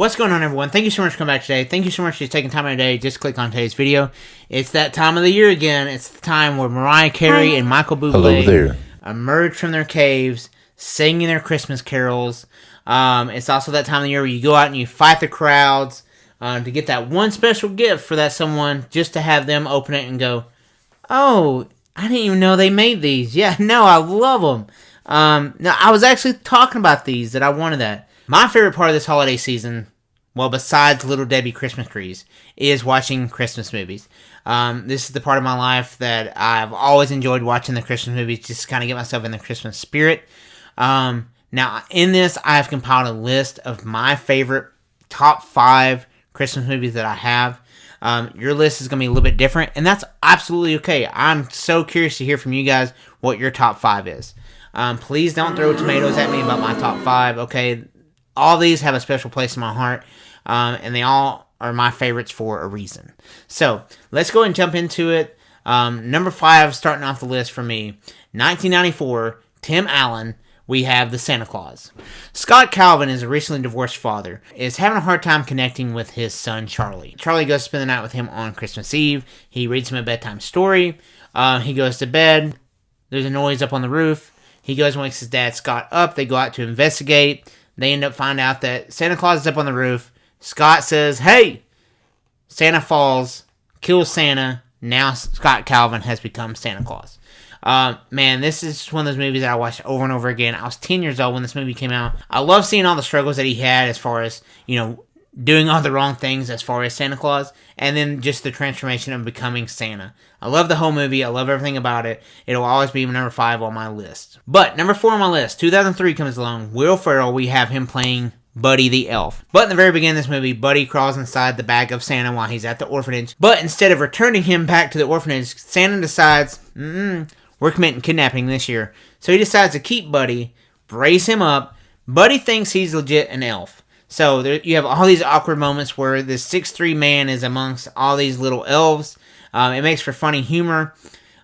What's going on, everyone? Thank you so much for coming back today. Thank you so much for taking time out of the day. Just click on today's video. It's that time of the year again. It's the time where Mariah Carey and Michael Bublé emerge from their caves, singing their Christmas carols. It's also that time of the year where you go out and you fight the crowds to get that one special gift for that someone, just to have them open it and go, "Oh, I didn't even know they made these. Yeah, no, I love them." Now, I was actually talking about these, that I wanted that. My favorite part of this holiday season, well, besides Little Debbie Christmas trees, is watching Christmas movies. This is the part of my life that I've always enjoyed, watching the Christmas movies, just to kind of get myself in the Christmas spirit. Now, in this, I have compiled a list of my favorite top 5 Christmas movies that I have. Your list is going to be a little bit different, and that's absolutely okay. I'm so curious to hear from you guys what your top 5 is. Please don't throw tomatoes at me about my top 5, okay? All these have a special place in my heart, and they all are my favorites for a reason. So, let's go ahead and jump into it. Number 5, starting off the list for me, 1994, Tim Allen, we have the Santa Claus. Scott Calvin is a recently divorced father, is having a hard time connecting with his son Charlie. Charlie goes to spend the night with him on Christmas Eve. He reads him a bedtime story. He goes to bed. There's a noise up on the roof. He goes and wakes his dad Scott up. They go out to investigate. They end up finding out that Santa Claus is up on the roof. Scott says, "Hey!" Santa falls, kills Santa. Now Scott Calvin has become Santa Claus. Man, this is just one of those movies that I watched over and over again. I was 10 years old when this movie came out. I love seeing all the struggles that he had as far as, doing all the wrong things as far as Santa Claus, and then just the transformation of becoming Santa. I love the whole movie. I love everything about it. It'll always be number 5 on my list. But number 4 on my list, 2003 comes along. Will Ferrell, we have him playing Buddy the Elf. But in the very beginning of this movie, Buddy crawls inside the bag of Santa while he's at the orphanage. But instead of returning him back to the orphanage, Santa decides, we're committing kidnapping this year. So he decides to keep Buddy, brace him up. Buddy thinks he's legit an elf. So you have all these awkward moments where this 6'3" man is amongst all these little elves. It makes for funny humor.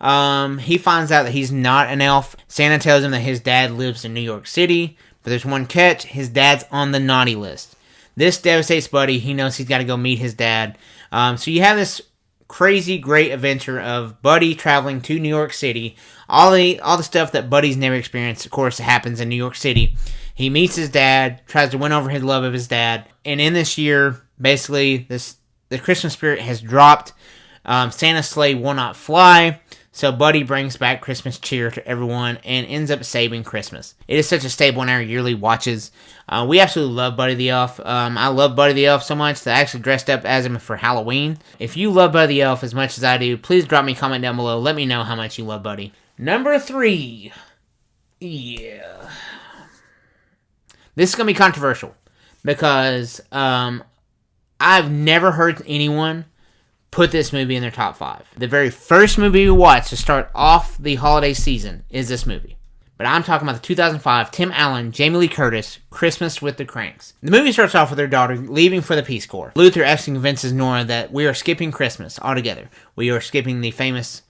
He finds out that he's not an elf. Santa tells him that his dad lives in New York City. But there's one catch. His dad's on the naughty list. This devastates Buddy. He knows he's got to go meet his dad. So you have this crazy, great adventure of Buddy traveling to New York City. All the stuff that Buddy's never experienced, of course, happens in New York City. He meets his dad, tries to win over his love of his dad. And in this year, basically, the Christmas spirit has dropped. Santa's sleigh will not fly. So Buddy brings back Christmas cheer to everyone and ends up saving Christmas. It is such a staple in our yearly watches. We absolutely love Buddy the Elf. I love Buddy the Elf so much that I actually dressed up as him for Halloween. If you love Buddy the Elf as much as I do, please drop me a comment down below. Let me know how much you love Buddy. Number 3. Yeah. This is going to be controversial because I've never heard anyone put this movie in their top 5. The very first movie we watched to start off the holiday season is this movie. But I'm talking about the 2005 Tim Allen, Jamie Lee Curtis, Christmas with the Cranks. The movie starts off with their daughter leaving for the Peace Corps. Luther actually convinces Nora that we are skipping Christmas altogether. We are skipping the famous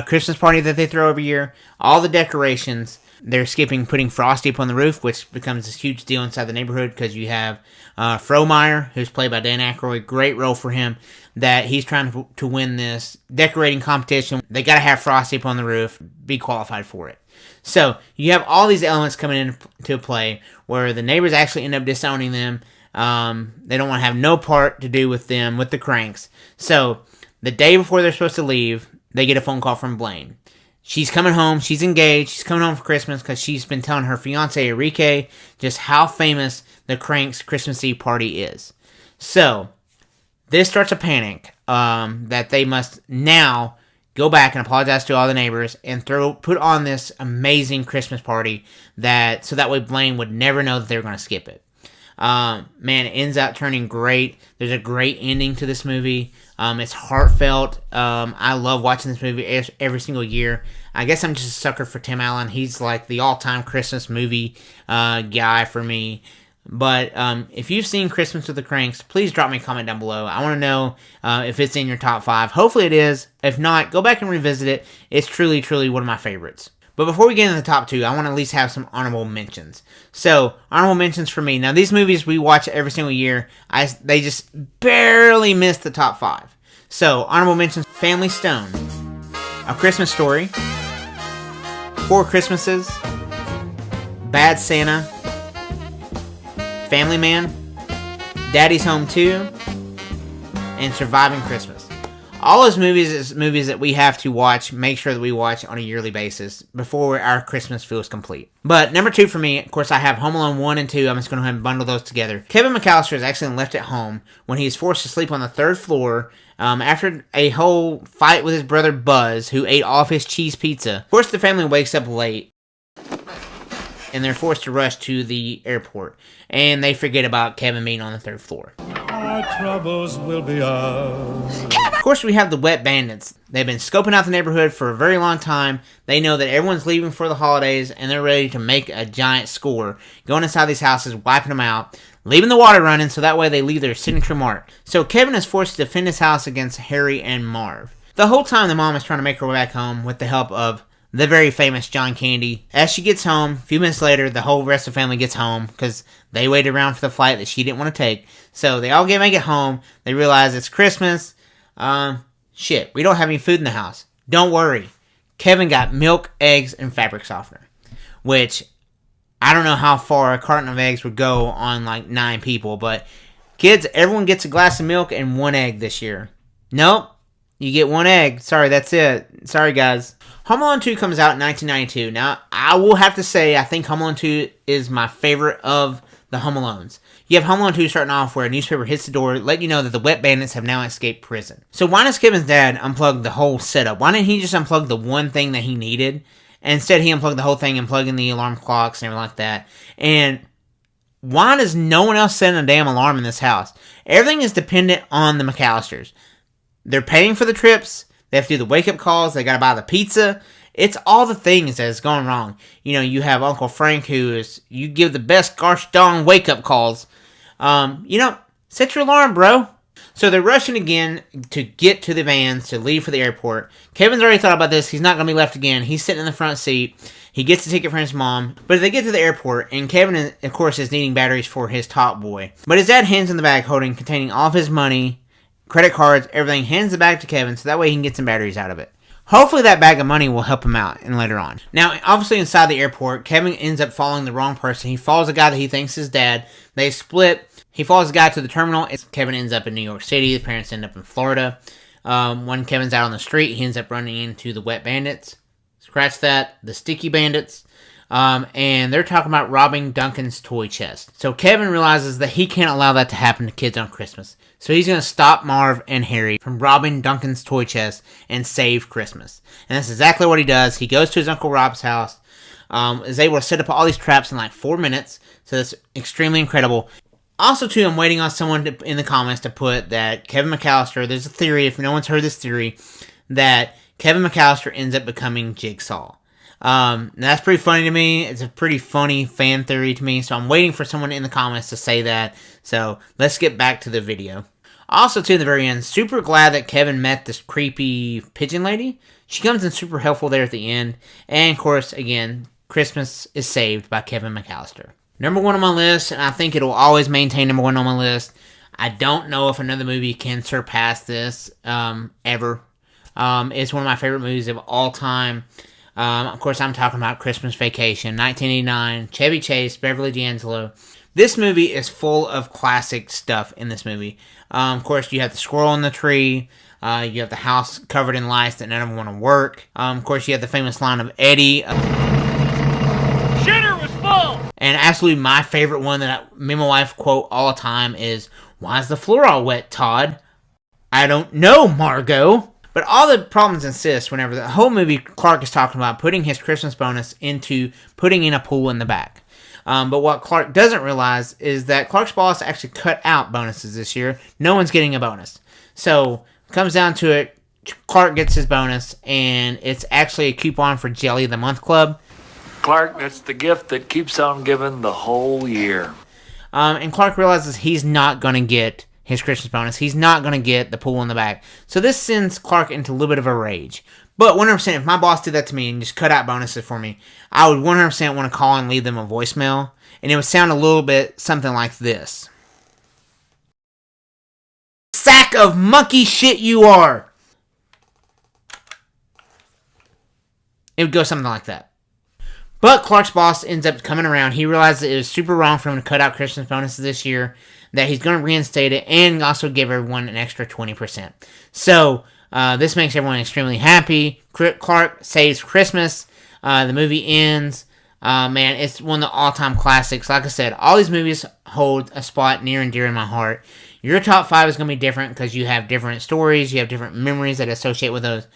Christmas party that they throw every year. All the decorations. They're skipping putting Frosty up on the roof, which becomes this huge deal inside the neighborhood because you have Frohmeyer, who's played by Dan Aykroyd. Great role for him, that he's trying to win this decorating competition. They got to have Frosty up on the roof, be qualified for it. So you have all these elements coming into play where the neighbors actually end up disowning them. They don't want to have no part to do with them, with the Cranks. So the day before they're supposed to leave, they get a phone call from Blaine. She's coming home. She's engaged. She's coming home for Christmas because she's been telling her fiancé, Enrique, just how famous the Cranks Christmas Eve party is. So, this starts a panic that they must now go back and apologize to all the neighbors and put on this amazing Christmas party so that way Blaine would never know that they were going to skip it. Man, it ends up turning great. There's a great ending to this movie. It's heartfelt. I love watching this movie every single year. I guess I'm just a sucker for Tim Allen. He's like the all-time Christmas movie guy for me. But if you've seen Christmas with the Cranks, please drop me a comment down below. I want to know if it's in your top 5. Hopefully it is. If not, go back and revisit it. It's truly, truly one of my favorites. But before we get into the top 2, I want to at least have some honorable mentions. So, honorable mentions for me. Now, these movies we watch every single year, they just barely miss the top 5. So, honorable mentions: Family Stone, A Christmas Story, 4 Christmases, Bad Santa, Family Man, Daddy's Home 2, and Surviving Christmas. All those movies is movies that we have to watch, make sure that we watch on a yearly basis before our Christmas feels complete. But number 2 for me, of course, I have Home Alone 1 and 2. I'm just going to go ahead and bundle those together. Kevin McAllister is actually left at home when he is forced to sleep on the 3rd floor after a whole fight with his brother Buzz, who ate all of his cheese pizza. Of course, the family wakes up late, and they're forced to rush to the airport, and they forget about Kevin being on the 3rd floor. Our troubles will be ours. Of course, we have the Wet Bandits. They've been scoping out the neighborhood for a very long time. They know that everyone's leaving for the holidays, and they're ready to make a giant score, going inside these houses, wiping them out, leaving the water running, so that way they leave their signature mark. So Kevin is forced to defend his house against Harry and Marv. The whole time, the mom is trying to make her way back home with the help of the very famous John Candy. As she gets home, a few minutes later, the whole rest of the family gets home because they waited around for the flight that she didn't want to take. So they all make it home. They realize it's Christmas. Shit, we don't have any food in the house. Don't worry. Kevin got milk, eggs, and fabric softener. Which, I don't know how far a carton of eggs would go on like 9 people. But, kids, everyone gets a glass of milk and 1 egg this year. Nope. You get 1 egg. Sorry, that's it. Sorry, guys. Home Alone 2 comes out in 1992. Now, I will have to say, I think Home Alone 2 is my favorite of the Home Alones. You have Home Alone 2 starting off where a newspaper hits the door, letting you know that the Wet Bandits have now escaped prison. So why does Kevin's dad unplug the whole setup? Why didn't he just unplug the one thing that he needed? And instead, he unplugged the whole thing and plugged in the alarm clocks and everything like that. And why does no one else set a damn alarm in this house? Everything is dependent on the McAllisters. They're paying for the trips. They have to do the wake-up calls. They got to buy the pizza. It's all the things that is going wrong. You know, you have Uncle Frank you give the best gosh darn wake-up calls. Set your alarm, bro. So they're rushing again to get to the vans to leave for the airport. Kevin's already thought about this. He's not going to be left again. He's sitting in the front seat. He gets the ticket for his mom. But they get to the airport, and Kevin, of course, is needing batteries for his Top Boy. But his dad hands him the bag containing all of his money, credit cards, everything, hands the bag to Kevin so that way he can get some batteries out of it. Hopefully that bag of money will help him out and later on. Now, obviously inside the airport, Kevin ends up following the wrong person. He follows a guy that he thinks is dad. They split. He follows the guy to the terminal. Kevin ends up in New York City. The parents end up in Florida. When Kevin's out on the street, he ends up running into the Wet Bandits. Scratch that. The Sticky Bandits. And they're talking about robbing Duncan's toy chest. So Kevin realizes that he can't allow that to happen to kids on Christmas. So he's going to stop Marv and Harry from robbing Duncan's toy chest and save Christmas. And that's exactly what he does. He goes to his Uncle Rob's house, is able to set up all these traps in like 4 minutes. So that's extremely incredible. Also, too, I'm waiting on someone in the comments to put that Kevin McAllister, there's a theory, if no one's heard this theory, that Kevin McAllister ends up becoming Jigsaw. That's pretty funny to me. It's a pretty funny fan theory to me. So I'm waiting for someone in the comments to say that. So let's get back to the video. Also, too, in the very end, super glad that Kevin met this creepy pigeon lady. She comes in super helpful there at the end. And, of course, again, Christmas is saved by Kevin McAllister. Number 1 on my list, and I think it'll always maintain number 1 on my list. I don't know if another movie can surpass this, ever. It's one of my favorite movies of all time. Of course, I'm talking about Christmas Vacation, 1989, Chevy Chase, Beverly D'Angelo. This movie is full of classic stuff in this movie. Of course, you have the squirrel in the tree. You have the house covered in lights that none of them want to work. Of course, you have the famous line of Eddie. Shitter was full! And absolutely my favorite one that me and my wife quote all the time is, "Why is the floor all wet, Todd?" "I don't know, Margot." But all the problems insist whenever the whole movie Clark is talking about putting his Christmas bonus into putting in a pool in the back. But what Clark doesn't realize is that Clark's boss actually cut out bonuses this year. No one's getting a bonus. So, it comes down to it, Clark gets his bonus, and it's actually a coupon for Jelly of the Month Club. Clark, that's the gift that keeps on giving the whole year. And Clark realizes he's not going to get his Christmas bonus. He's not going to get the pool in the back. So this sends Clark into a little bit of a rage. But 100%, if my boss did that to me and just cut out bonuses for me, I would 100% want to call and leave them a voicemail. And it would sound a little bit something like this. Sack of monkey shit you are! It would go something like that. But Clark's boss ends up coming around. He realizes it was super wrong for him to cut out Christmas bonuses this year, that he's going to reinstate it, and also give everyone an extra 20%. So, this makes everyone extremely happy. Clark saves Christmas. The movie ends. Man, it's one of the all-time classics. Like I said, all these movies hold a spot near and dear in my heart. Your top 5 is going to be different because you have different stories, you have different memories that associate with those.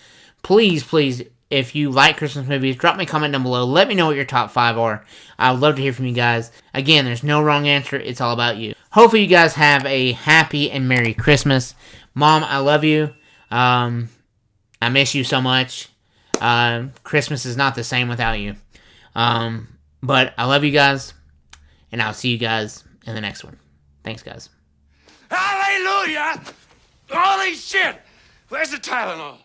Please, if you like Christmas movies, drop me a comment down below. Let me know what your top 5 are. I would love to hear from you guys. Again, there's no wrong answer. It's all about you. Hopefully you guys have a happy and Merry Christmas. Mom, I love you. I miss you so much. Christmas is not the same without you. But I love you guys. And I'll see you guys in the next one. Thanks, guys. Hallelujah! Holy shit! Where's the Tylenol?